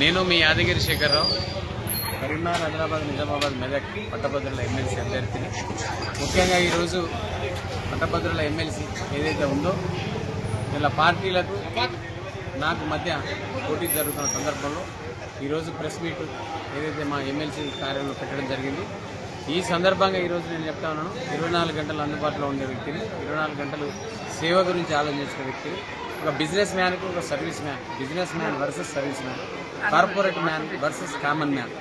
నేను మీ యాదగిరి శేఖర్రావు కరీంనగర్, హైదరాబాద్, నిజామాబాద్, మెదక్ పట్టభద్రుల ఎమ్మెల్సీ అభ్యర్థిని. ముఖ్యంగా ఈరోజు పట్టభద్రుల ఎమ్మెల్సీ ఏదైతే ఉందో ఇలా పార్టీలకు నాకు మధ్య పోటీ జరుగుతున్న సందర్భంలో ఈరోజు ప్రెస్ మీట్ ఏదైతే మా ఎమ్మెల్సీ కార్యాలయంలో పెట్టడం జరిగింది. ఈ సందర్భంగా ఈరోజు నేను చెప్తా ఉన్నాను, 24 గంటలు అందుబాటులో ఉండే వ్యక్తిని, 24 గంటలు సేవ గురించి ఆలోచించిన వ్యక్తిని, ఒక బిజినెస్ మ్యాన్కు ఒక service man, business man versus service man, corporate man versus common man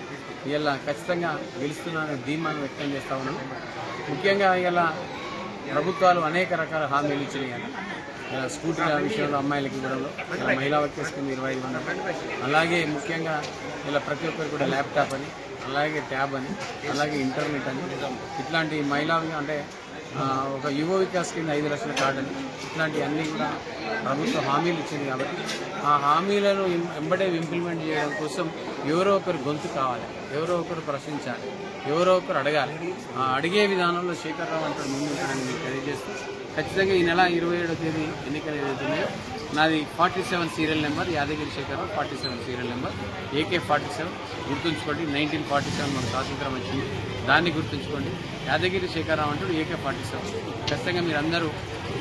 ఇలా ఖచ్చితంగా గెలుస్తున్నానని ధీమాన్ని వ్యక్తం చేస్తూ ఉన్నాను. ముఖ్యంగా ఇలా ప్రభుత్వాలు అనేక రకాల హామీలు ఇచ్చినాయి. స్కూటీల విషయంలో అమ్మాయిలకి ఇవ్వడంలో, ఇలా మహిళా వర్కర్స్ కింద 2500, అలాగే ముఖ్యంగా ఇలా ప్రతి ఒక్కరికి కూడా ల్యాప్టాప్ అని, అలాగే ట్యాబ్ అని, అలాగే ఇంటర్నెట్ అని, ఇట్లాంటి మహిళా అంటే ఒక యువ వికాస్ కింద 5 లక్షల కార్డు అని, ఇట్లాంటివన్నీ కూడా ప్రభుత్వం హామీలు ఇచ్చింది. కాబట్టి ఆ హామీలను వెంబడే ఇంప్లిమెంట్ చేయడం కోసం ఎవరో ఒకరు గొంతు కావాలి, ఎవరో ఒకరు ప్రశ్నించాలి, ఎవరో ఒకరు అడగాలి. అడిగే విధానంలో శేఖర్రావు అంటే ముందుంటాడని మీకు తెలియజేస్తూ, ఖచ్చితంగా ఈ నెల 27వ తేదీ ఎన్నికలు ఏదైతున్నాయో నాది 47 serial number, Yadagiri Sekhar Rao 47 serial number, AK47 గుర్తుంచుకోండి. 1947 మనకు స్వాతంత్రం వచ్చింది, దాన్ని గుర్తుంచుకోండి. యాదగిరి శేఖర్రావు అంటూ AK47. ఖచ్చితంగా మీరందరూ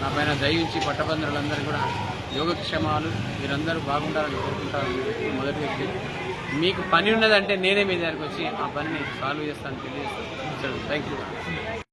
నా పైన దయించి పట్టభద్రులందరూ కూడా యోగక్షేమాలు, మీరందరూ బాగుండాలని కోరుకుంటారని మొదటి వ్యక్తి. మీకు పని ఉన్నదంటే నేనే మీ దగ్గరికి వచ్చి ఆ పనిని సాల్వ్ చేస్తాను తెలియజేస్తాను. Thank you.